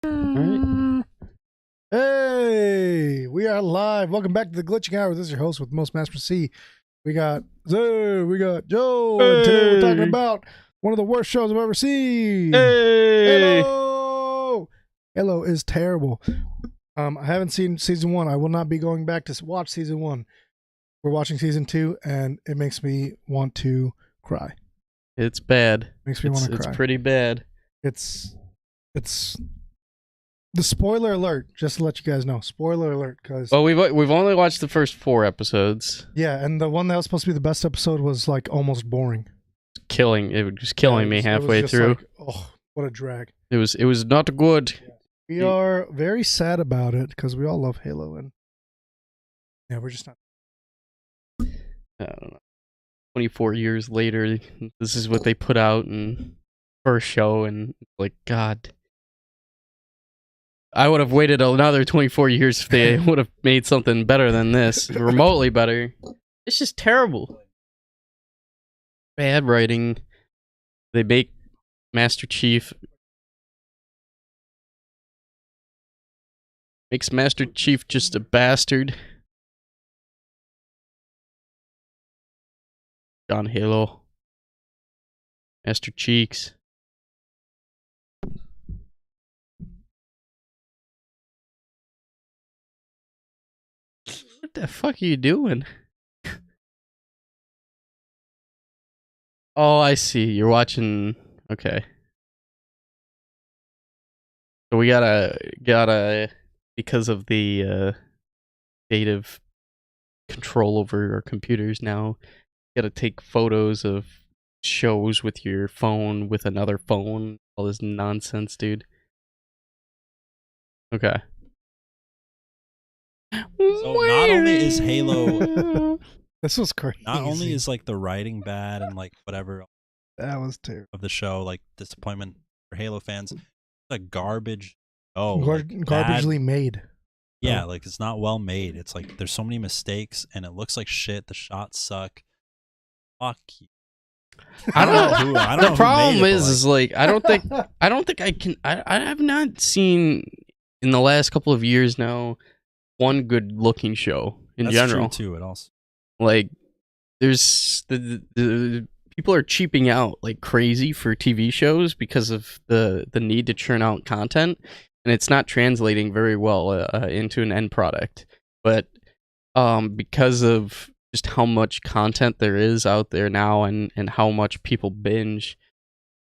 Right. Hey, we are live. Welcome back to the Glitching Hour. This is your host with most Master C. We got Zain, we got Joe, and today we're talking about one of the worst shows I've ever seen. Hey! Halo is terrible. I haven't seen season 1. I will not be going back to watch season 1. We're watching season 2, and it makes me want to cry. It's bad. Makes me want to cry. It's pretty bad. It's the spoiler alert, just to let you guys know. Spoiler alert, because we've only watched the first 4 episodes. Yeah, and the one that was supposed to be the best episode was like almost boring. It was just killing me halfway through. Like, oh, what a drag! It was not good. Yeah. We are very sad about it because we all love Halo, and yeah, we're just not. I don't know. 24 years later, this is what they put out in first show, and like, God. I would have waited another 24 years if they would have made something better than this, remotely better. It's just terrible. Bad writing. They make Master Chief. Makes Master Chief just a bastard. John Halo. Master Cheeks. What the fuck are you doing? Oh, I see. You're watching. Okay. So we gotta because of the state of control over our computers now, gotta take photos of shows with your phone with another phone. All this nonsense, dude. Okay. So not only is Halo This was crazy. Not only is like the writing bad and like whatever that was terrible of the show, like disappointment for Halo fans, it's a garbage garbagely made. Yeah, like it's not well made. It's like there's so many mistakes and it looks like shit. The shots suck. Fuck you. I don't know. I don't know The problem who made it, is like I don't think I can. I have not seen in the last couple of years now one good looking show in that's general. True too. It also like there's the people are cheaping out like crazy for TV shows because of the need to churn out content, and it's not translating very well into an end product. But because of just how much content there is out there now and how much people binge,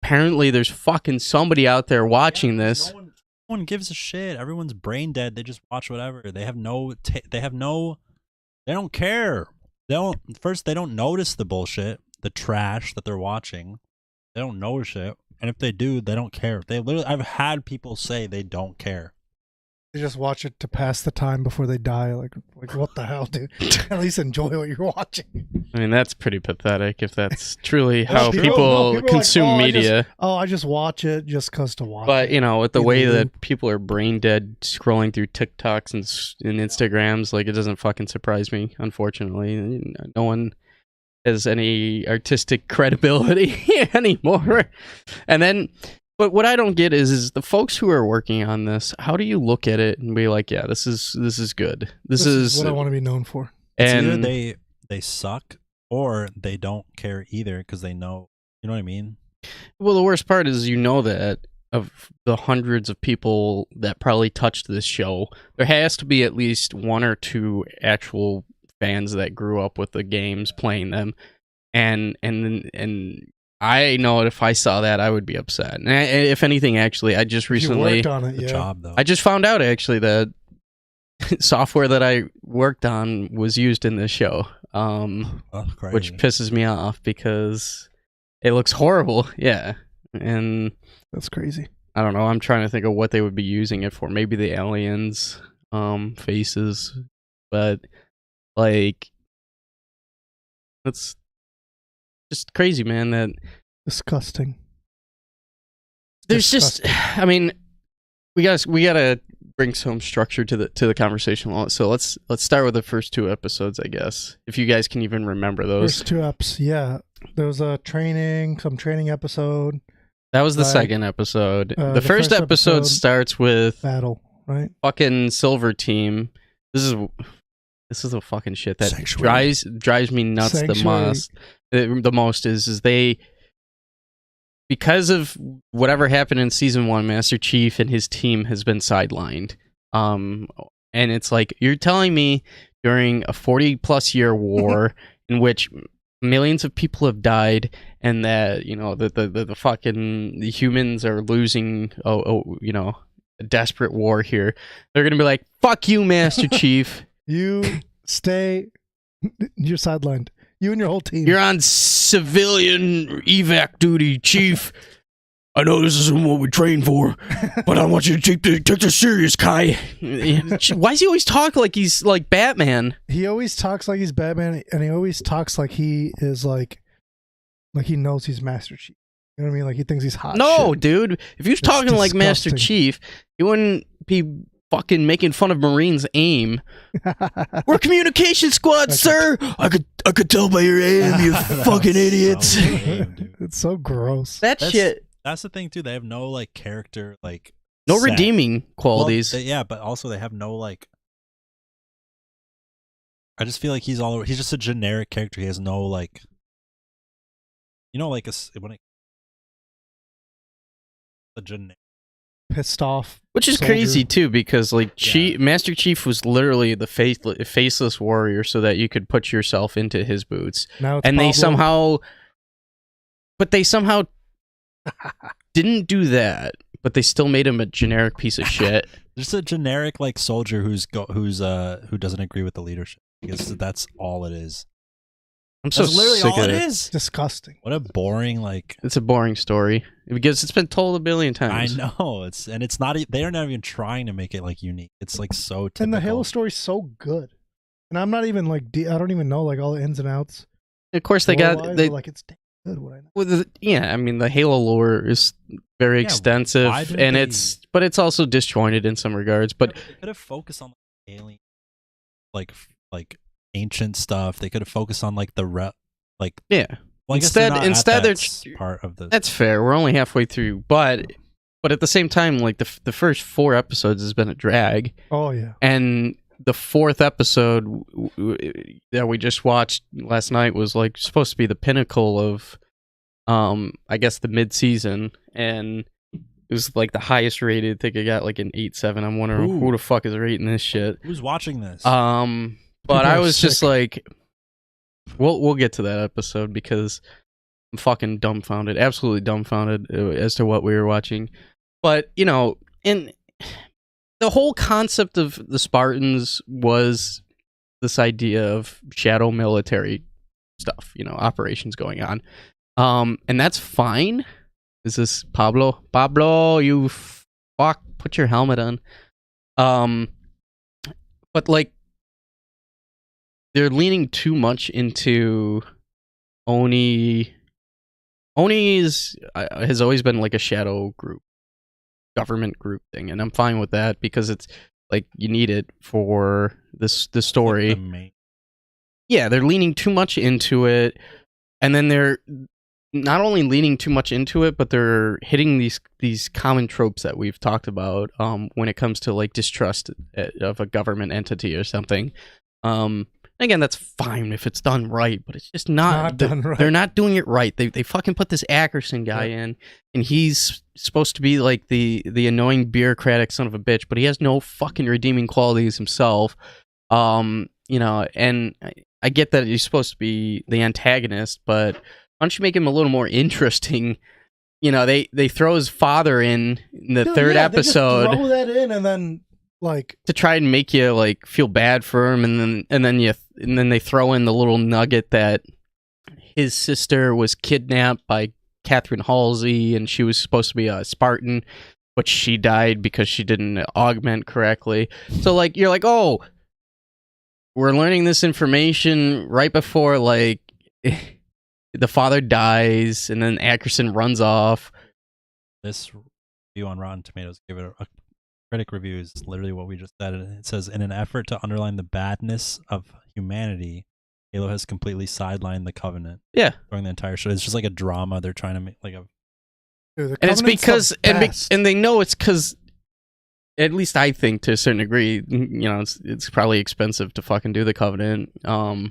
apparently there's fucking somebody out there watching this. No one gives a shit. Everyone's brain dead. They just watch whatever. They don't care. They don't notice the bullshit, the trash that they're watching. They don't notice it, and if they do, they don't care. I've had people say they don't care. They just watch it to pass the time before they die. Like what the hell, dude? At least enjoy what you're watching. I mean, that's pretty pathetic if that's truly how people consume media. I just watch it just because to watch it. But, you know, with the way that people are brain dead scrolling through TikToks and Instagrams, like, it doesn't fucking surprise me, unfortunately. No one has any artistic credibility anymore. And then, but what I don't get is the folks who are working on this, how do you look at it and be like, yeah, this is good. This is what I want to be known for. And it's either they suck or they don't care either because they know, you know what I mean? Well, the worst part is, you know, that of the hundreds of people that probably touched this show, there has to be at least 1 or 2 actual fans that grew up with the games, playing them, and I know if I saw that, I would be upset. And if anything, actually, I just recently you worked on it, Good job, though. I just found out actually that software that I worked on was used in this show, which pisses me off because it looks horrible. Yeah, and that's crazy. I don't know. I'm trying to think of what they would be using it for. Maybe the aliens' faces, but like, that's just crazy, man. That disgusting. There's just, I mean, we gotta bring some structure to the conversation. So let's start with the first 2 episodes, I guess, if you guys can even remember those. First 2 eps, yeah. There was some training episode. That was the Like, second episode. the The first first episode episode- starts with battle, right? fucking Silver Team. This is the fucking shit that Sanctuary. drives me nuts Sanctuary. the most is they, because of whatever happened in season 1, Master Chief and his team has been sidelined. And it's like, you're telling me during a 40+ year war in which millions of people have died, and that, you know, the fucking the humans are losing, you know, a desperate war here. They're gonna be like, fuck you, Master Chief. You stay. You're sidelined. You and your whole team. You're on civilian evac duty, Chief. I know this isn't what we trained for, but I want you to take this serious, Kai. Why does he always talk like he's like Batman? He always talks like he's Batman, and he always talks like he is like he knows he's Master Chief. You know what I mean? Like he thinks he's hot. No, shit. dude. If he was talking like Master disgusting. Chief, he wouldn't be fucking making fun of Marines' aim. We're communication squad, Okay. sir. I could tell by your aim, you fucking idiots. So lame, dude. It's so gross. That That's- shit. That's the thing too. They have no like character, like No set. redeeming Well, qualities. yeah, but also they have no like. I just feel like he's just a generic character. He has no like. You know, like a generic. Pissed off. Which is soldier. crazy too, because like Yeah. Master Chief was literally the faceless warrior, so that you could put yourself into his boots, Now it's and they Pablo. somehow didn't do that, but they still made him a generic piece of shit. Just a generic like soldier who doesn't agree with the leadership. Because that's all it is. I'm so That's literally sick all of it it. is. Disgusting. What a boring like. It's a boring story because it's been told a billion I times. know it's not. They are not even trying to make it like unique. It's like so typical. And the Halo story's so good. And I'm not even like I don't even know like all the ins and outs. Of course, they lore-wise, got but, they. like it's damn good. What I know. Well, yeah, I mean the Halo lore is very Yeah, extensive, why didn't and they- it's also disjointed in some regards. But they could have focused on like, alien, like ancient stuff. They could have focused on like yeah, Well, I guess Instead, they're part of the. that's fair. We're only halfway through, but at the same time, like the first 4 episodes has been a drag, Oh yeah. and the 4th episode that we just watched last night was like supposed to be the pinnacle of, I guess the mid-season, and it was like the highest rated. I think it got like an 8.7. I'm wondering Ooh. who the fuck is rating this shit. Who's watching this? But People I are was just sick. like, we'll get to that episode because I'm fucking dumbfounded, absolutely dumbfounded as to what we were watching. But you know, and the whole concept of the Spartans was this idea of shadow military stuff, you know, operations going on, and that's fine. Is this Pablo? Pablo, you fuck! Put your helmet on. But like, they're leaning too much into Oni. Oni has always been like a shadow group, government group thing, and I'm fine with that because it's like you need it for the story. Like the main- Yeah, they're leaning too much into it, and then they're not only leaning too much into it, but they're hitting these common tropes that we've talked about when it comes to like distrust of a government entity or something. Again, that's fine if it's done right, but it's just not done right. They're not doing it right. They fucking put this Ackerson guy in, and he's supposed to be like the annoying bureaucratic son of a bitch, but he has no fucking redeeming qualities himself. You know, and I get that he's supposed to be the antagonist, but why don't you make him a little more interesting? You know, they throw his father in the Dude, third yeah, they just episode throw that in and then like to try and make you like feel bad for him, and then they throw in the little nugget that his sister was kidnapped by Catherine Halsey, and she was supposed to be a Spartan, but she died because she didn't augment correctly. So like you're like, oh, we're learning this information right before like the father dies, and then Ackerson runs off. This review on Rotten Tomatoes, give it a critic review, is literally what we just said. It says, in an effort to underline the badness of humanity, Halo has completely sidelined the Covenant Yeah. during the entire show. It's just like a drama. They're trying to make like a Dude, the And it's Covenant's because the best. and they know it's because, at least I think to a certain degree, you know, it's probably expensive to fucking do the Covenant. And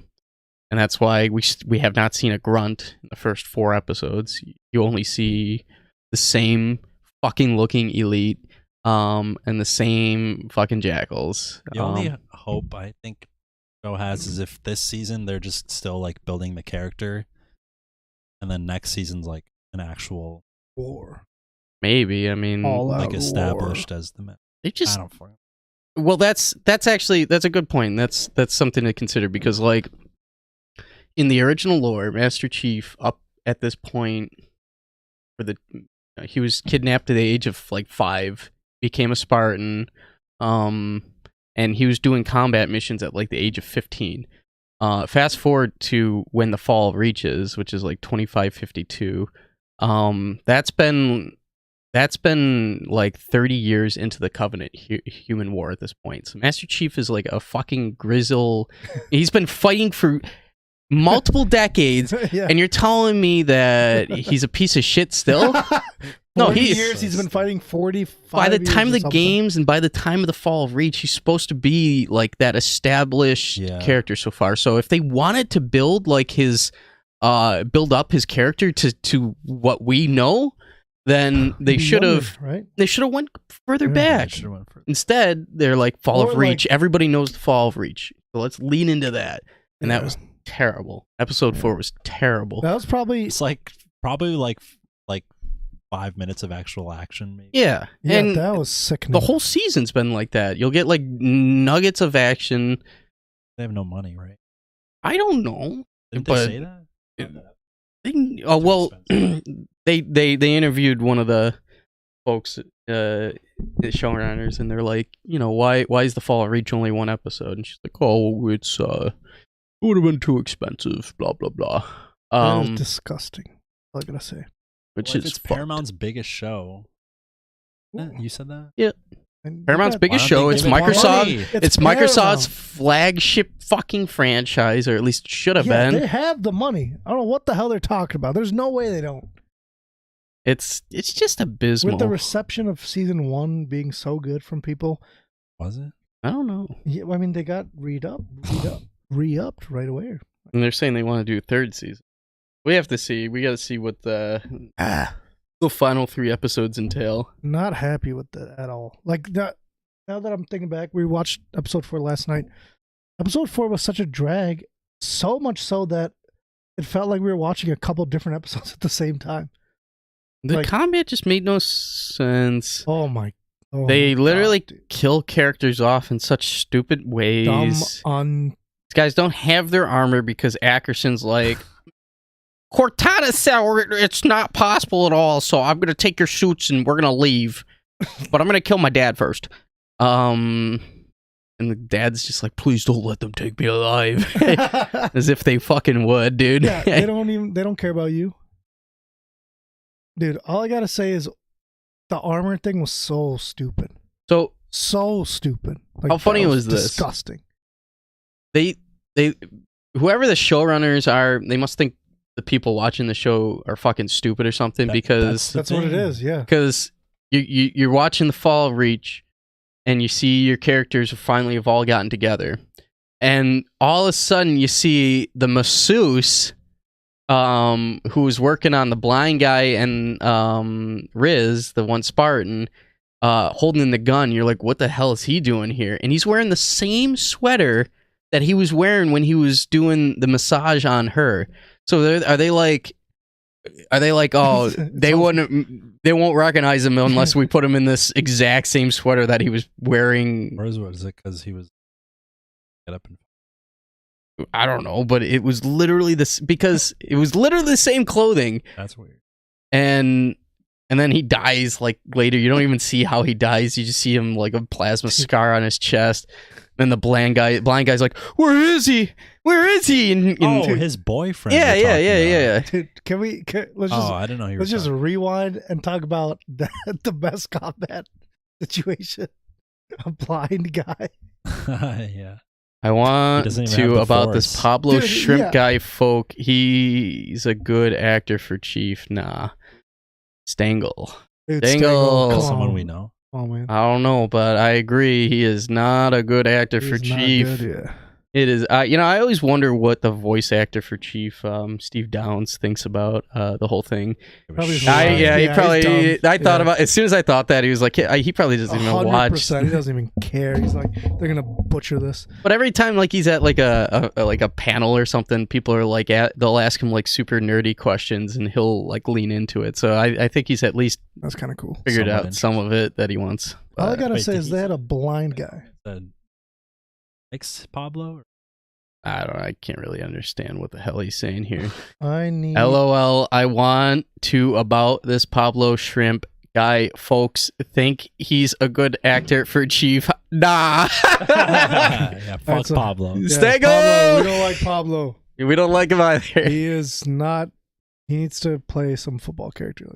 that's why we have not seen a grunt in the first 4 episodes. You only see the same fucking looking elite, and the same fucking jackals. The only hope I think show has is if this season they're just still like building the character, and then next season's like an actual war. Maybe, I mean, All out like war. established as the. they just I don't fucking. well, that's actually that's a good point. That's something to consider because, like, in the original lore, Master Chief up at this point he was kidnapped at the age of like 5, became a Spartan, and he was doing combat missions at like the age of 15. Fast forward to when the fall reaches, which is like 2552. That's been like 30 years into the Covenant human war at this point. So Master Chief is like a fucking grizzle. He's been fighting for multiple decades, Yeah. and you're telling me that he's a piece of shit still? No, 40 he's years he's been fighting 45 by the years time or of the something. games and by the time of the Fall of Reach, he's supposed to be like that established character so far. So if they wanted to build like his build up his character to what we know, then they should have right? they should have went further Yeah, back. Went for Instead, they're like Fall Or of Reach. like- Everybody knows the Fall of Reach. So let's lean into that. And that Yeah. was terrible. Episode 4 was terrible. That was probably It's like probably like 5 minutes of actual action. Maybe. Yeah. yeah, And that was sickening. the whole season's been like that. You'll get like nuggets of action. They have no money, right? I don't know. Didn't But- they say that? Oh well, expensive. they interviewed one of the folks, the showrunners, and they're like, you know, why is the Fall of Reach only 1 episode? And she's like, oh, it would have been too expensive, blah blah blah. That is disgusting. All I gotta say. Which Well, if is it's fucked. Paramount's biggest show. You said that? And Paramount's you got- biggest Why show. don't they It's give it Microsoft. money? It's Microsoft's Paramount. flagship fucking franchise, or at least should have Yeah, been. they have the money. I don't know what the hell they're talking about. There's no way they don't. It's just abysmal. With the reception of season 1 being so good from people, Was it? I don't know. yeah, I mean they got re-upped right away. And they're saying they want to do a 3rd season. We have to see. We got to see what the final 3 episodes entail. Not happy with that at all. Like that. Now that I'm thinking back, we watched episode 4 last night. Episode 4 was such a drag, so much so that it felt like we were watching a couple different episodes at the same time. The Like- combat just made no sense. Oh my! Oh They my literally God, dude. kill characters off in such stupid ways. dumb These guys don't have their armor because Ackerson's like, Cortana said it's not possible at all, so I'm going to take your suits and we're going to leave. But I'm going to kill my dad first. And the dad's just like, please don't let them take me alive. As if they fucking would, dude. Yeah, they don't care about you. Dude, all I gotta say is the armor thing was so stupid. So So stupid. Like, How funny that was this? Disgusting. they whoever the showrunners are, they must think the people watching the show are fucking stupid or something, because That's what it is, yeah. you're watching the Fall of Reach and you see your characters finally have all gotten together, and all of a sudden you see the masseuse who was working on the blind guy and Riz, the one Spartan, holding the gun. You're like, what the hell is he doing here? And he's wearing the same sweater that he was wearing when he was doing the massage on her. So are they like, oh, they won't recognize him unless we put him in this exact same sweater that he was wearing. Or is it because he was get up and I don't know, but it was literally this, because it was literally the same clothing. that's weird. And then he dies like later. You don't even see how he dies. You just see him like a plasma scar on his chest. Then the blind guy's like, "Where is he? Where is he?" And His boyfriend. yeah, you're yeah. Dude, let's just I didn't know you were let's just talking- rewind and talk about the best combat situation. A blind guy. Yeah. I want doesn't even have to the about this force. Pablo Dude, Shrimp yeah. guy folk. He's a good actor for Chief. Nah. Stangle. Dude, Dangle. come Someone on. we know. Come on, man. I don't know, but I agree. He is not a good actor for He's not Chief. good, yeah. It is. I always wonder what the voice actor for Chief, Steve Downs, thinks about the whole thing. Probably his I life. he Yeah, probably. he's dumb. I thought Yeah. about as soon as I thought that he was like he probably doesn't even watch. 100%. He doesn't even care. He's like, they're gonna butcher this. But every time like he's at like a panel or something, people are like they'll ask him like super nerdy questions and he'll like lean into it. So I think he's at least That's kind of cool. figured Somewhat out some of it that he wants. All I gotta Wait, say did is he they say- had a blind guy. Ex Pablo? I don't know. I can't really understand what the hell he's saying here. I need. LOL. I want to about this Pablo Shrimp guy. Folks think he's a good actor for Chief. Nah. Yeah, fuck That's a- Pablo. Yeah, Stego! Pablo, we don't like Pablo. We don't like him either. He is not. He needs to play some football character.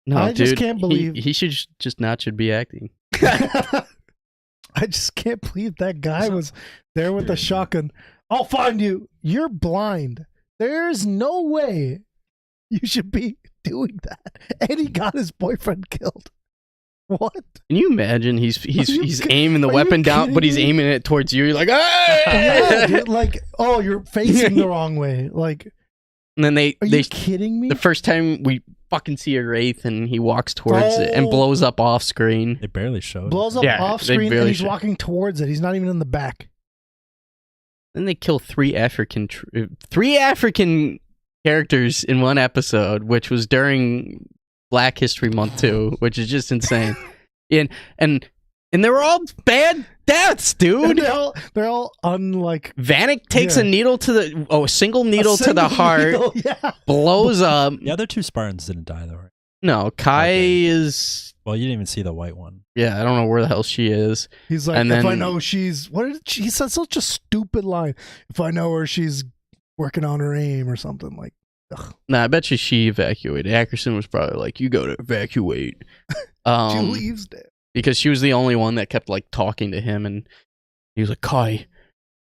No, I just dude, can't believe- he should be acting. I just can't believe that guy was there with the shotgun. I'll find you. You're blind. There's no way you should be doing that. And he got his boyfriend killed. What? Can you imagine? He's aiming the are you weapon down, but he's kidding me? aiming it towards you. You're like, ah! Yeah, dude, like, oh, you're facing the wrong way. Like, And then are you kidding me? the first time we fucking see a wraith and he walks towards it and Oh. blows up off screen. They barely showed. Blows up Yeah, off they screen and barely he's should- walking towards it. He's not even in the back. Then they kill three African characters in one episode, which was during Black History Month too, which is just insane. and they were all bad deaths, dude. They're all unlike Vanek takes Yeah. a needle to a single needle to the heart, Yeah. blows up. The other two Spartans didn't die though, right? No, Kai Okay. is. Well, you didn't even see the white one. Yeah, I don't know where the hell she is. He's like, And if I then- know she's he said such a stupid line. If I know her, she's working on her aim or something like. Ugh. Nah, I bet you she evacuated. Ackerson was probably like, "You gotta evacuate," She leaves there. because she was the only one that kept like talking to him, and he was like, "Kai,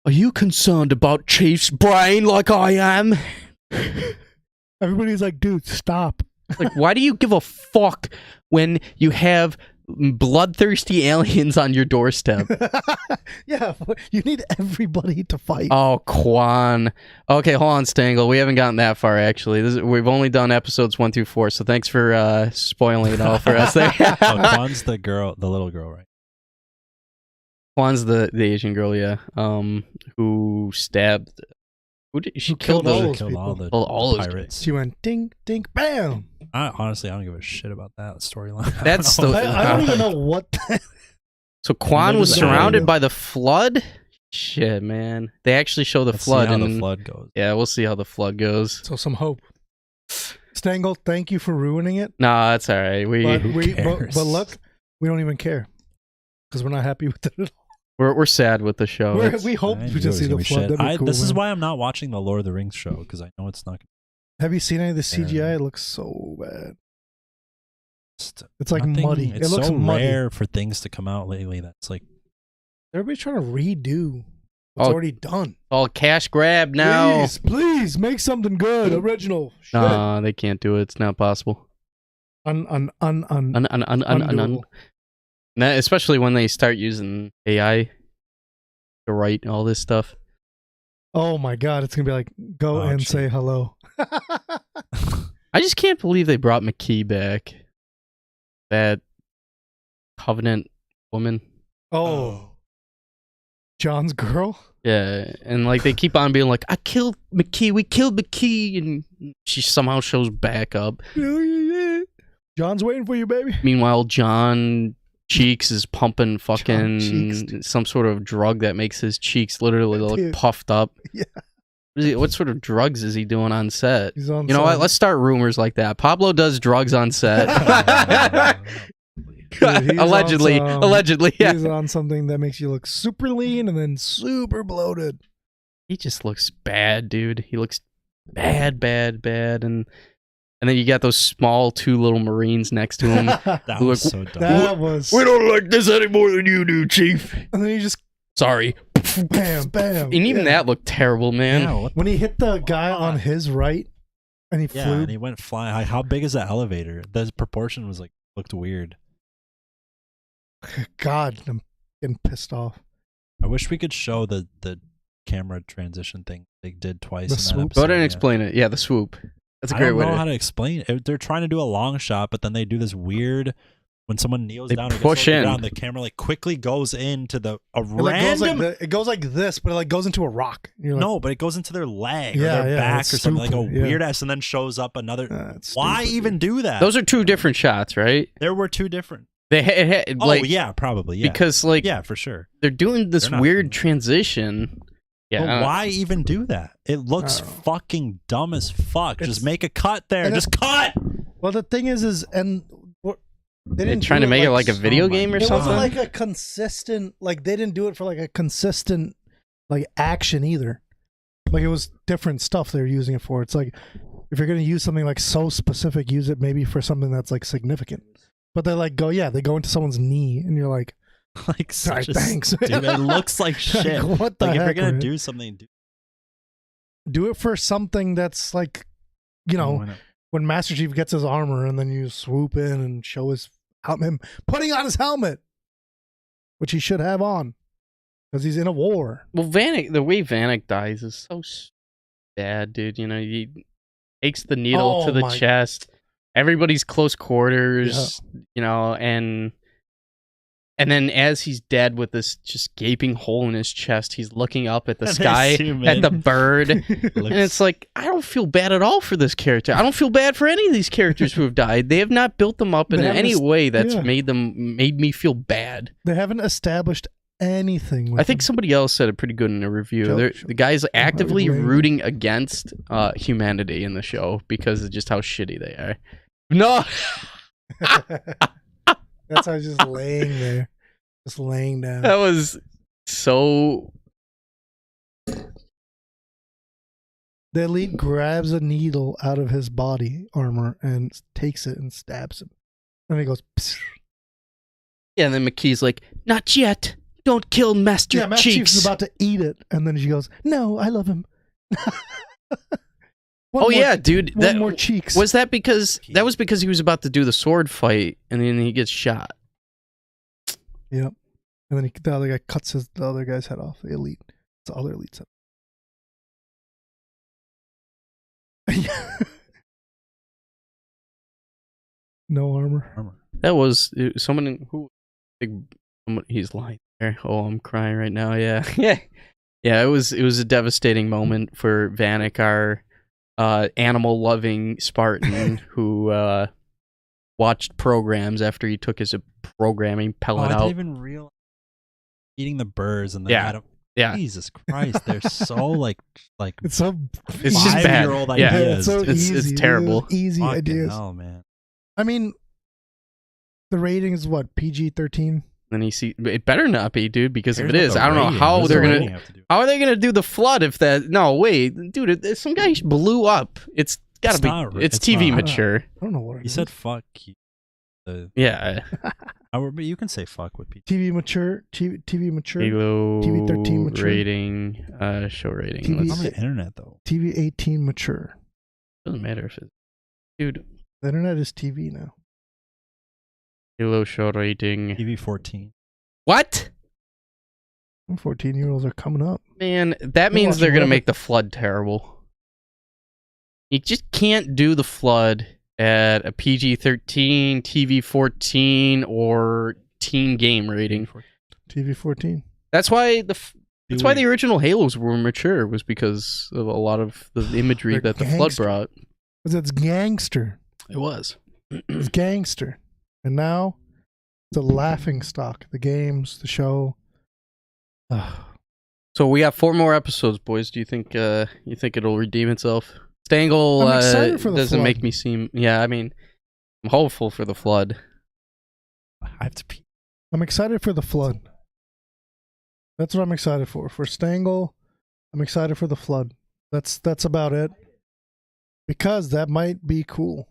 are you concerned about Chief's brain like I am?" Everybody's like, dude, stop. Like, why do you give a fuck when you have bloodthirsty aliens on your doorstep? Yeah, you need everybody to fight. Oh, Quan. Okay, hold on, Stangle. We haven't gotten that far, actually. We've only done episodes 1 through 4, so thanks for spoiling it all for us there. Oh, Kwan's the little girl, right? Quan's the Asian girl, yeah, who stabbed... She Who killed killed all those those Killed people. all the All those pirates. She went ding, ding, bam. Honestly, I don't give a shit about that storyline. I That's don't know. the- I don't even know what. So Quan was Never surrounded mind. by the flood? Shit, man. They actually show the Let's see flood. how and the flood goes. Yeah, we'll see how the flood goes. So some hope. Stangle, thank you for ruining it. Nah, that's all right. But Who but cares? look, we don't even care because we're not happy with it at all. We're sad with the show. We hope I we knew just it see was the gonna be flood. shit. That'd be cool, This is man. why I'm not watching the Lord of the Rings show, because I know it's not. Have you seen any of the Yeah. CGI? It looks so bad. It's It's like nothing- muddy. It's It looks so muddy. rare for things to come out lately. That's like Everybody's trying to redo what's Oh, already done. all cash grab now. Please make something good, original. Shit. Nah, they can't do it. It's not possible. Undoable. That, especially when they start using AI to write all this stuff. Oh my god, it's gonna be like go Oh, and shit. say hello. I just can't believe they brought McKee back. That Covenant woman. Oh, John's girl. Yeah, and like they keep on being like, "I killed McKee. We killed McKee," and she somehow shows back up. John's waiting for you, baby. Meanwhile, John Cheeks is pumping Cheeks, fucking dude. some sort of drug that makes his cheeks literally look Dude. puffed up. Yeah. What sort of drugs is he doing on set? He's on. You know what? some- Let's start rumors like that. Pablo does drugs on set. Dude, he's on allegedly, some- allegedly, yeah. He's on something that makes you look super lean and then super bloated. He just looks bad, dude. He looks bad, and then you got those small 2 little Marines next to him. that Look, was so dumb. That was. don't like this any more than you do, Chief. And then he just Sorry. bam, bam. And even Yeah. that looked terrible, man. Yeah, what When he hit the guy on his right, And he Yeah, flew. and he went flying. Like, how big is that elevator? The proportion was like looked weird. God, I'm getting pissed off. I wish we could show the camera transition thing they did twice. The in that swoop? episode, Go ahead and yeah. explain it. Yeah, the swoop. That's a I great don't way know to. how to explain it. They're trying to do a long shot, but then they do this weird. When someone kneels They down and push gets on in. the ground, the camera like quickly goes into the It goes like this, but it like goes into a rock. You're like, no, but it goes into their leg Yeah, or their yeah, back it's or something like a stupid, yeah. weird ass, and then shows up another. it's Why stupid, even dude. do that? Those are two different shots, right? There were two different. They Oh like yeah, probably yeah. because like Yeah, for sure. they're doing this They're not- weird transition. Yeah, But why even do that? It looks I don't know. fucking dumb as fuck. It's- Just make a cut there. and Just cut. Well, the thing is, and they they're didn't trying do to make it like a oh video my game or It something. wasn't like a consistent. Like they didn't do it for like a consistent like action either. Like it was different stuff they were using it for. It's like if you're gonna use something like so specific, use it maybe for something that's like significant. But they like they go into someone's knee, and you're like, Like sorry, such a thanks. dude. It looks like shit. Like, what the Like if you're heck, gonna man? do something, Do it for something that's like, why not? when Master Chief gets his armor, and then you swoop in and show him putting on his helmet, which he should have on, because he's in a war. Well, the way Vanek dies is so bad, dude. You know, he takes the needle Oh to the my- chest. Everybody's close quarters, you know, and then as he's dead with this just gaping hole in his chest, he's looking up at the And they sky, zoom at in. the bird, and it's like, I don't feel bad at all for this character. I don't feel bad for any of these characters who have died. They have not built them up in They haven't any way that's yeah. made me feel bad. They haven't established anything. With I think him. somebody else said it pretty good in a review. Joe- The guy's actively Joe- rooting against humanity in the show because of just how shitty they are. No, That's how he's just laying there, just laying down. that was so. The elite grabs a needle out of his body armor and takes it and stabs him. And he goes, psst. Yeah, and then McKee's like, "Not yet. Don't kill Master Yeah, Master Cheeks." Chief's about to eat it. And then she goes, no, I love him. Oh yeah, dude. One more cheeks. Was that because he was about to do the sword fight and then he gets shot? Yep. And then the other guy cuts the other guy's head off. The elite. It's the other elite's head. No armor. That was someone who he's lying there. Oh, I'm crying right now. Yeah. Yeah, it was a devastating moment for Vanek, our animal loving Spartan who watched programs after he took his programming pellet I out. didn't even realize eating the birds and then Yeah. had 'em- Yeah. Jesus Christ, they're so like It's so. It's just bad. 5-year-old Yeah. ideas. It's so It's easy. terrible. It's easy Fucking ideas. hell, man. I mean, the rating is what, PG-13? Then it better not be, dude, because if Cares it about is, the I don't know rating. how What does they're the gonna. rating have to do? How are they gonna do the flood if that? No, wait, dude, some guy blew up. It's gotta It's be. not- It's it's TV not. mature. I don't know what it You is. said fuck. Yeah. But you can say fuck with people. TV mature. TV mature. Halo TV-13 mature. rating, show rating. TV Let's On see. the internet though. TV 18 mature. Doesn't matter if it's dude. The internet is TV now. Halo show rating. TV 14. What? 14-year-olds are coming up. Man, that They're means they're watching gonna whatever. make the flood terrible. You just can't do the flood at a PG-13, TV 14, or teen game rating. TV 14. That's why the original Halos were mature, was because of a lot of the imagery They're that the flood gangster. brought. Because it's gangster. It was. It's gangster. And now, it's a laughing stock. The games, the show. Ugh. So we got 4 more episodes, boys. Do you think it'll redeem itself? Stangle I'm excited for the doesn't flood. make me seem. Yeah, I mean, I'm hopeful for the flood. I have to pee. I'm excited for the flood. That's what I'm excited for. For Stangle, I'm excited for the flood. That's about it. Because that might be cool.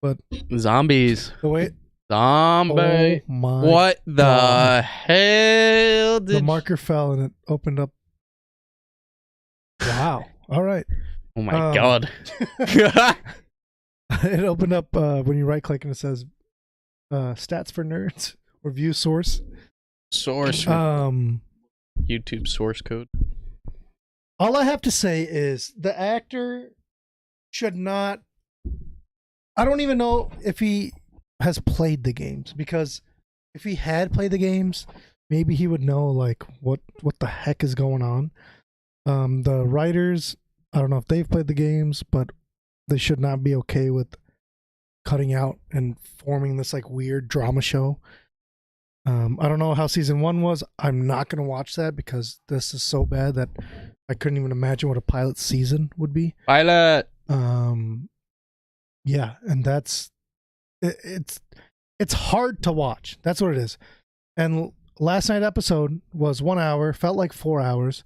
But Zombies. the way Zombie. oh my What the God. hell the did marker fell and it opened up. Wow. All right. Oh my Um, god. It opened up when you right click and it says stats for nerds or view source. Source. Um, YouTube source code. all I have to say is the actor should not. I don't even know if he has played the games, because if he had played the games, maybe he would know like what the heck is going on. The writers, I don't know if they've played the games, but they should not be okay with cutting out and forming this like weird drama show. I don't know how season 1 was. I'm not going to watch that because this is so bad that I couldn't even imagine what a pilot season would be. Pilot. Yeah, and that's it's hard to watch. That's what it is. And last night episode was 1 hour, felt like 4 hours,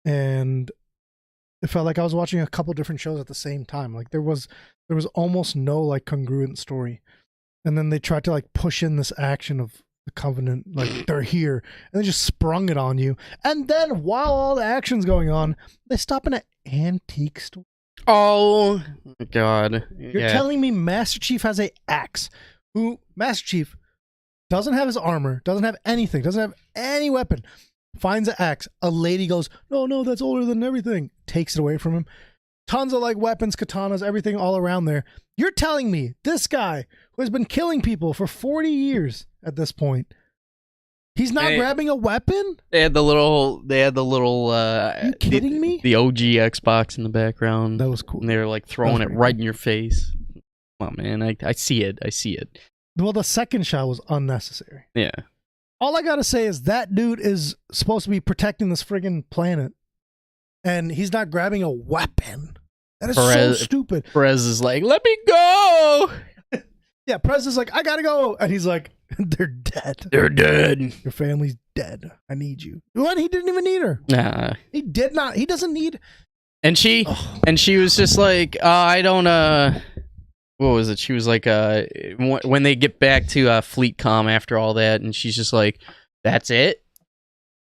and it felt like I was watching a couple different shows at the same time. Like there was almost no like congruent story. And then they tried to like push in this action of the Covenant, like they're here, and they just sprung it on you. And then while all the action's going on, they stop in an antique store. Oh my god. You're telling me Master Chief has a axe, who Master Chief doesn't have his armor, doesn't have anything, doesn't have any weapon, finds an axe. A lady goes, no, that's older than everything. Takes it away from him. Tons of like weapons, katanas, everything all around there. You're telling me this guy who has been killing people for 40 years at this point, he's not grabbing a weapon? They had the little Are you kidding me? The OG Xbox in the background. That was cool. And they were like throwing it right in your face. Come on, man. I see it. I see it. Well, the second shot was unnecessary. Yeah. All I gotta say is that dude is supposed to be protecting this friggin' planet, and he's not grabbing a weapon. That is so stupid. Perez is like, let me go. Yeah, Perez is like, I gotta go. And he's like, they're dead. They're dead. Your family's dead. I need you. What? He didn't even need her. Nah. He did not. He doesn't need. And she was just like, I don't, what was it? She was like, when they get back to FleetCom after all that, and she's just like, that's it?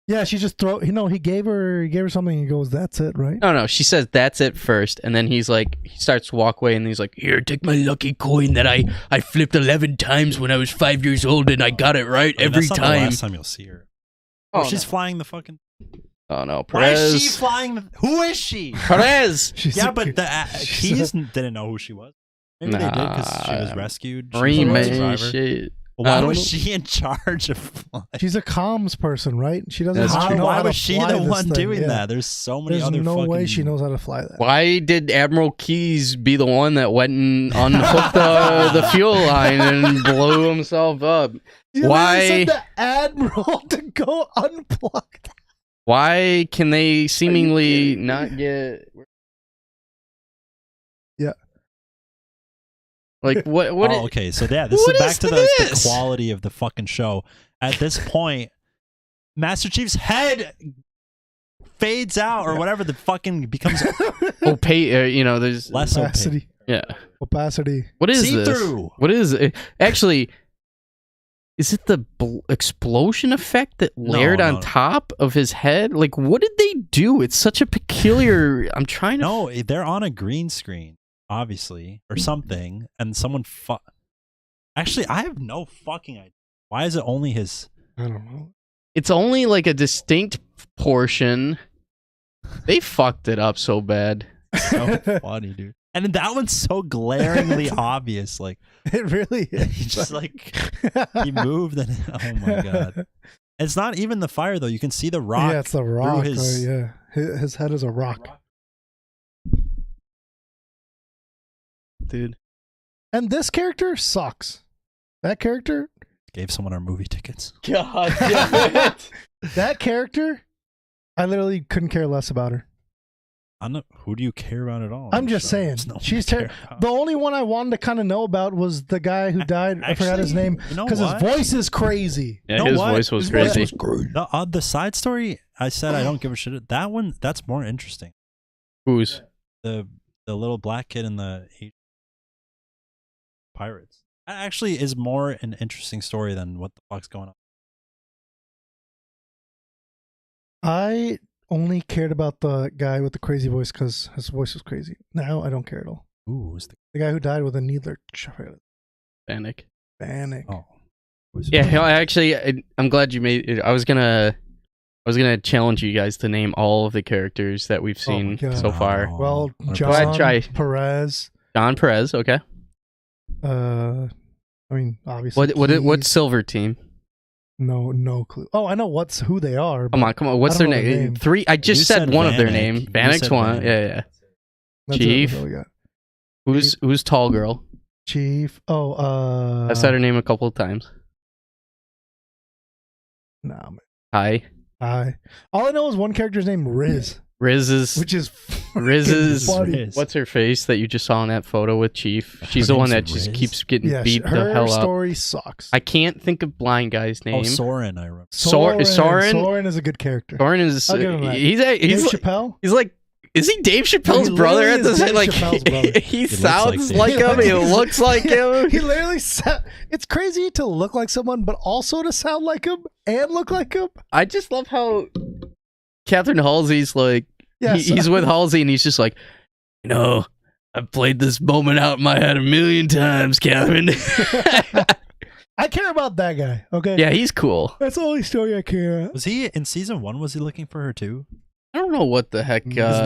Yeah, she just he gave her something. He goes, that's it, right? No, she says that's it first, and then he starts to walk away, and he's like, here, take my lucky coin that I flipped 11 times when I was 5 years old, and I got it right every that's time. Not the last time you'll see her. Oh, she's flying the fucking. Oh no, Perez. Perez. Why is she flying? Who is she? Perez. Yeah, but the keys didn't know who she was. Maybe they did because she was rescued. Marine man, shit. Why was she in charge of flying? She's a comms person, right? She doesn't. Why was she the one doing that? There's so many other. There's no way she knows how to fly that. Why did Admiral Keyes be the one that went and unhooked the fuel line and blew himself up? Why sent the Admiral to go unplug that? Why can they seemingly not get? Yeah. Like what? Okay, so yeah, this is back to the quality of the fucking show. At this point, Master Chief's head fades out, or whatever the fucking becomes opaque. There's less opacity. Opaque. Yeah, opacity. What is See-through. This? What is it? Actually, is it the explosion effect that layered on top of his head? Like, what did they do? It's such a peculiar. I'm trying to. No, they're on a green screen. Obviously, or something, and someone Actually, I have no fucking idea. Why is it only his? I don't know. It's only like a distinct portion. They fucked it up so bad. So funny, dude. And that one's so glaringly obvious. Like it really is. He just like he moved, and oh my god! It's not even the fire though. You can see the rock. Yeah, it's the rock. His... Right, yeah, his head is a rock. Dude. And this character sucks. That character gave someone our movie tickets. God damn it. That character, I literally couldn't care less about her. Who do you care about at all? I'm just saying. She's the only one I wanted to kind of know about was the guy who died. I forgot his name because his voice is crazy. Yeah, his voice was crazy. The side story, I said I don't give a shit. That one, that's more interesting. Who's the little black kid in the Pirates? That actually is more an interesting story than what the fuck's going on. only cared about the guy with the crazy voice because his voice was crazy. Now I don't care at all. Ooh, who's The guy who died with a needler. Panic. Panic. oh. Yeah, I'm glad you made it. I was gonna challenge you guys to name all of the characters that we've seen God. so far. Oh. Well, Okay. John Try. Perez. John Perez, okay. I mean, obviously. What's Silver Team? No clue. Oh, I know who they are. Come on. What's I their don't know their name? name. Three. I just You said said one of their Vanek. name. You Vanek's said one. Vanek. Yeah. That's Chief. What we got. Who's tall girl? Chief. Oh, I've said her name a couple of times. Nah, man. Hi. All I know is one character's name Riz, Riz is funny. what's her face that you just saw in that photo with Chief? She's the one that name's just Riz? keeps getting Yeah, beat the her hell up. story sucks. I can't think of blind guy's Oh, name. Soren, I remember. Soren. Soren is a good character. Soren is I'll give him that. he's Dave Chappelle. he's like, is he Dave Chappelle's He brother literally at the is same? Dave Like Chappelle's brother. he looks sounds like like Dave. him. He looks like him. He literally it's crazy to look like someone, but also to sound like him and look like him. I just love how Catherine Halsey's like, Yes. he's with Halsey and he's just like, I've played this moment out in my head 1,000,000 times, Catherine. I care about that guy. Okay. Yeah, he's cool. That's the only story I care about. Was he in season 1? Was he looking for her too? I don't know what the heck. Because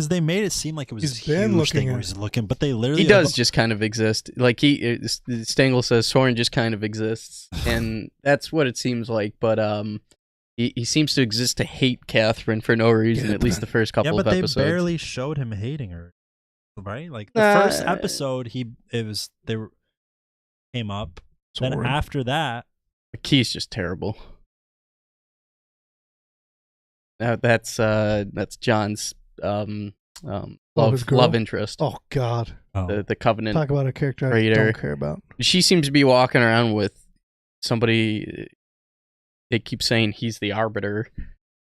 they made it seem like it was He's a been huge looking thing at where he's looking, but they literally he does just kind of exist. Like Stengel says, Soren just kind of exists, and that's what it seems like. But he seems to exist to hate Catherine for no reason. At least the first couple yeah, but of they episodes. barely showed him hating her, right? Like the first episode, came up. Then Soren. after that, Key's just terrible. That's John's his girl? love interest. Oh God. The Covenant. Talk about a character I Raider. don't care about. She seems to be walking around with somebody. They keep saying he's the Arbiter,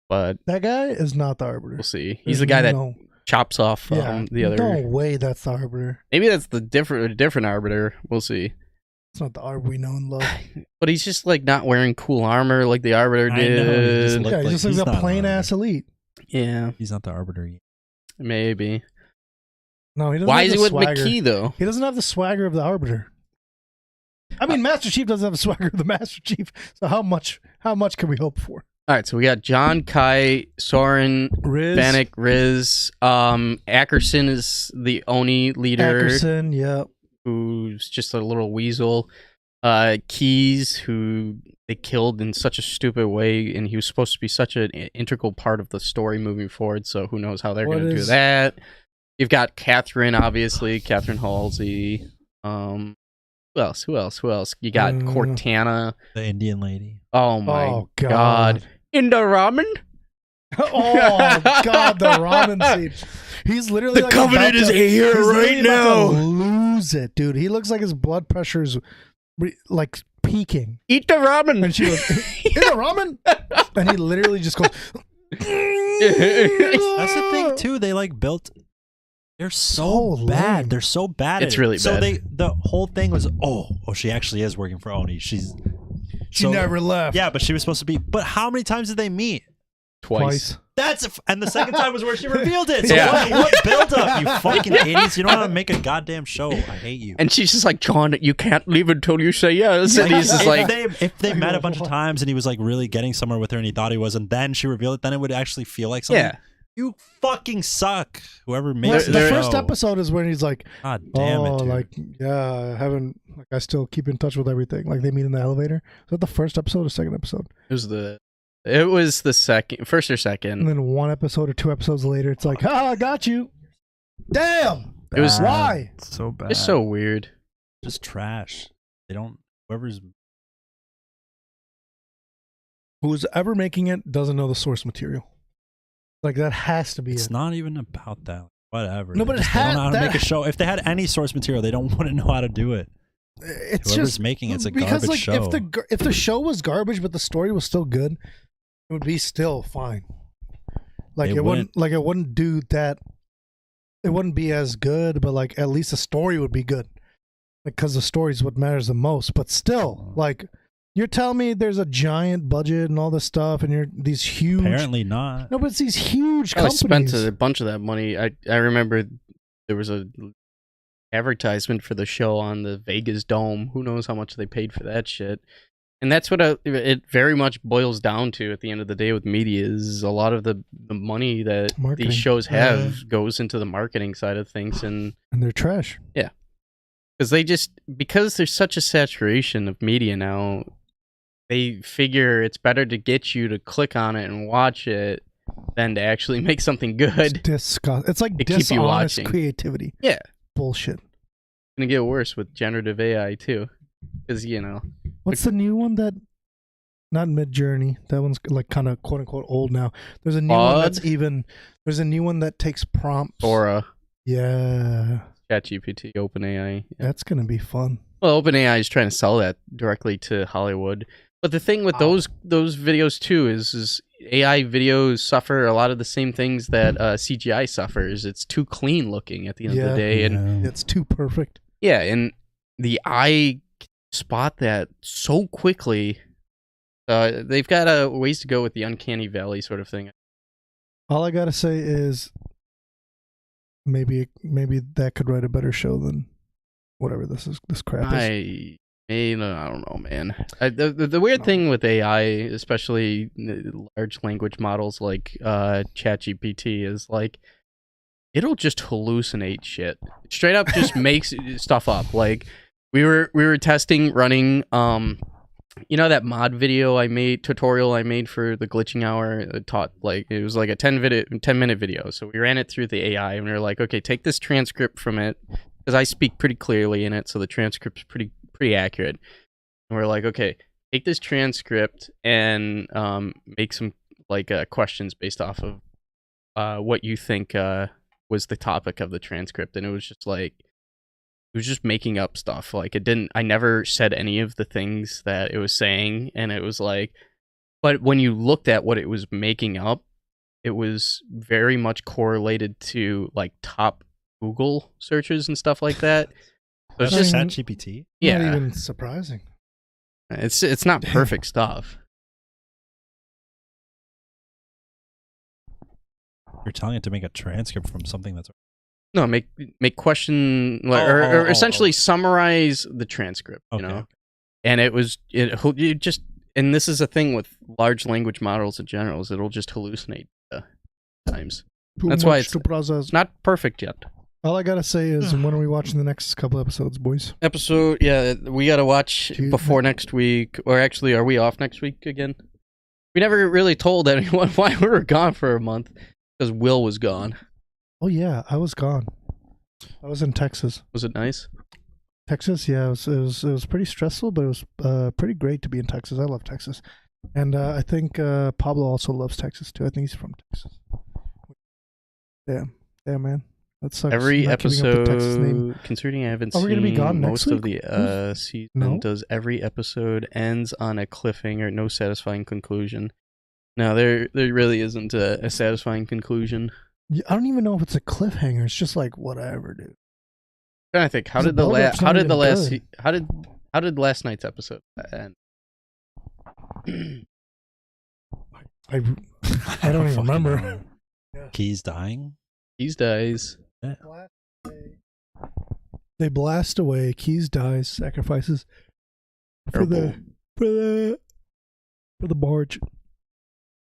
but That guy is not the Arbiter. we'll see. There's He's the guy that no- chops off the other. No way that's the Arbiter. Maybe that's the different Arbiter. We'll see. It's not the Arbiter we know and love. But he's just like not wearing cool armor like the Arbiter I know, he just did. looked Yeah, he like just looks he's like a not plain an ass elite. Yeah, he's not the Arbiter yet. maybe. No, he doesn't. Why have is he the with swagger. McKee though? He doesn't have the swagger of the Arbiter. I mean, Master Chief doesn't have the swagger of the Master Chief. So how much can we hope for? All right, so we got John, Kai, Soren, Riz, Bannock, Riz. Ackerson is the Oni leader, Ackerson, yeah. who's just a little weasel. Keys, who they killed in such a stupid way, and he was supposed to be such an integral part of the story moving forward. So who knows how they're going to do that? You've got Catherine, obviously, Catherine Halsey. Who else? You got Cortana. The Indian lady. Oh my Oh, god. God. In the ramen? Oh God, the ramen scene. He's literally The like Covenant is here he's right literally about to now. lose it, dude. He looks like his blood pressure's like peaking. Eat the ramen. And she goes, "In the ramen," and he literally just goes. That's the thing too. They like built. They're so So bad. lame. They're so bad. It's at really it. So bad. the whole thing was she actually is working for Oni. She never left. Yeah, but she was supposed to be. But how many times did they meet? Twice. And the second time was where she revealed it. So Yeah. what build up, you fucking idiots? You don't know how to make a goddamn show. I hate you. And she's just like, John, you can't leave until you say yes. And he's just like, if they met a bunch of times and he was like really getting somewhere with her and he thought he was, and then she revealed it, then it would actually feel like something. yeah. You fucking suck. Whoever Well, makes the the first show. episode is when he's like, God damn it, dude. like, yeah, I haven't, like, I still keep in touch with everything. Like, they meet in the elevator. Is that the first episode or second episode? It was the first or And second. then one episode or 2 episodes later, it's like, I got you. Damn. It was Why? so bad. It's so weird. Just trash. They don't. Whoever's Who's ever making it doesn't know the source material. Like, that has to be It's it. not even about that. Whatever. No, They but it just don't know how to that- make a show. If they had any source material, they wouldn't know how to do it. It's Whoever's just making it's a because, garbage like, show. if the show was garbage but the story was still good, it would be still fine. Like, They it wouldn't do that. It wouldn't be as good, but like at least the story would be good. Because the story is what matters the most. But still, like, You're telling me there's a giant budget and all this stuff, and you're these huge. Apparently not. No, but it's these huge I companies. spent a bunch of that money. I remember there was a advertisement for the show on the Vegas Dome. Who knows how much they paid for that shit? And that's what it very much boils down to at the end of the day with media is a lot of the money that Marketing. these shows have goes into the marketing side of things. And they're trash. Yeah. Because there's such a saturation of media now, they figure it's better to get you to click on it and watch it than to actually make something good. It's disgusting. It's like To keep you dishonest watching. creativity. Yeah. Bullshit. It's going to get worse with generative AI too. Because, What's the new one that? Not Mid-Journey. That one's like kind of quote unquote old now. There's a new one that's even. There's a new one that takes prompts. Aura, Yeah. ChatGPT, OpenAI. Yeah. That's gonna be fun. Well, OpenAI is trying to sell that directly to Hollywood. But the thing with those videos too is AI videos suffer a lot of the same things that CGI suffers. It's too clean looking at the end of the day, and It's too perfect. yeah, and the eye can spot that so quickly. They've got a ways to go with the uncanny valley sort of thing. All I gotta say is maybe that could write a better show than whatever this crap is. I don't know, man. The weird thing with AI, especially large language models like ChatGPT, is like it'll just hallucinate shit. Straight up, just makes stuff up. Like we were testing running that mod tutorial I made for the glitching hour. It was like a 10-minute video. So we ran it through the AI and we were like, okay, take this transcript from it because I speak pretty clearly in it, so the transcript's pretty accurate. And we're like, okay, take this transcript and make some questions based off of what you think was the topic of the transcript. And it was just making up stuff. Like I never said any of the things that it was saying, and it was like, but when you looked at what it was making up, it was very much correlated to like top Google searches and stuff like that. So it's just ChatGPT. Yeah, Not even surprising. It's not perfect stuff. You're telling it to make a transcript from something that's No, make question or essentially summarize the transcript. okay. And it just, and this is a thing with large language models in general, is it'll just hallucinate times. That's why it's not perfect yet. All I gotta say is, when are we watching the next couple episodes, boys? We gotta watch before next week, or actually, are we off next week again? We never really told anyone why we were gone for a month, because Will was gone. Oh yeah, I was gone. I was in Texas. Was it nice? Texas, yeah, it was pretty stressful, but it was pretty great to be in Texas. I love Texas, and I think Pablo also loves Texas too. I think he's from Texas. Damn, man. That sucks. Every not keeping up with Texas name. episode, considering I haven't Are we gonna be seen gone most next of the season, No? does every episode ends on a cliffhanger, no satisfying conclusion? No, there really isn't a satisfying conclusion. Yeah, I don't even know if it's a cliffhanger. It's just like whatever, dude. I'm trying to think, how did last night's episode end? I don't even remember. Keys dying. Keys dies. Yeah. They blast away. Keys dies. Sacrifices for Terrible. the barge.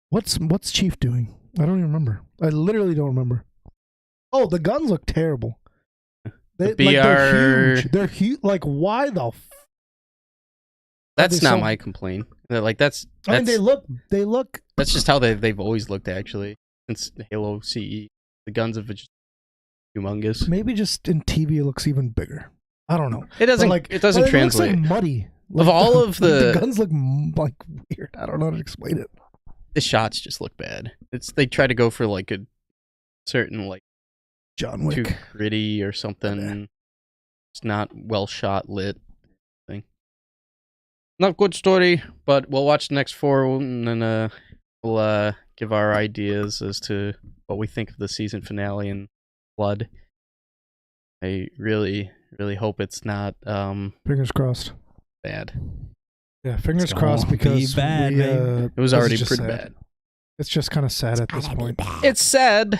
What's Chief doing? I don't even remember. I literally don't remember. Oh, the guns look terrible. They're huge. They're huge. Like, why the? That's not my complaint. That's. I mean, they look. That's just how they've always looked, actually, since Halo CE. The guns have just humongous. Maybe just in TV it looks even bigger. I don't know. It doesn't. It doesn't translate. It looks like muddy. Of all of the guns look like weird. I don't know how to explain it. The shots just look bad. They try to go for like a certain John Wick, too gritty or something. It's not well shot, lit thing. Not good story, but we'll watch the next 4 and then we'll give our ideas as to what we think of the season finale and Blood. I really, really hope it's not fingers crossed, bad. Yeah, fingers It's crossed gonna be because bad, we, babe. It was this is already just pretty sad. bad. It's just kind of sad at this point. It's sad.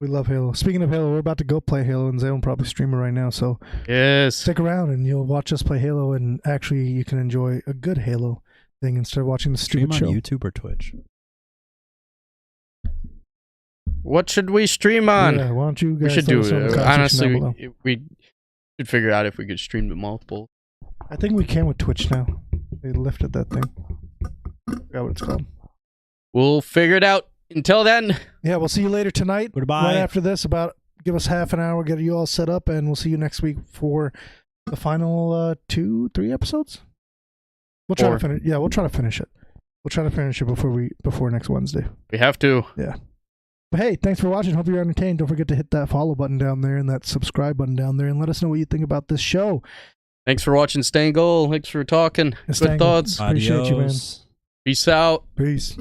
We love Halo. Speaking of Halo, we're about to go play Halo, and Zain will probably stream it right now. So Yes. stick around, and you'll watch us play Halo, and actually, you can enjoy a good Halo thing instead of watching the Stream stupid on show. YouTube or Twitch. What should we stream on? Yeah, why don't you We guys should let do us know in the comment honestly. section down below. We should figure out if we could stream to multiple. I think we can with Twitch now. They lifted that thing. I forgot what it's called. We'll figure it out. Until then, Yeah, we'll see you later tonight. Goodbye. Right after this, give us half an hour, get you all set up, and we'll see you next week for the final 2-3 episodes. We'll try to finish. Yeah, we'll try to finish it. We'll try to finish it before next Wednesday. we have to. Yeah. But hey, thanks for watching. Hope you're entertained. Don't forget to hit that follow button down there and that subscribe button down there, and let us know what you think about this show. Thanks for watching Stangle. Thanks for talking. Yeah, Good Stangle. thoughts. Appreciate you, man. Adios. Peace out. Peace.